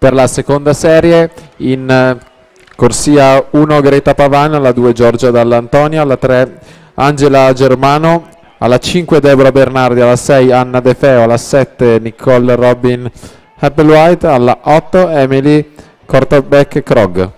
Per la seconda serie in corsia 1 Greta Pavan, alla 2 Giorgia Dall'Antonia, alla 3 Angela Germano, alla 5 Deborah Bernardi, alla 6 Anna De Feo, alla 7 Nicole Robin Applewhite, alla 8 Emily Kortbeck Krog.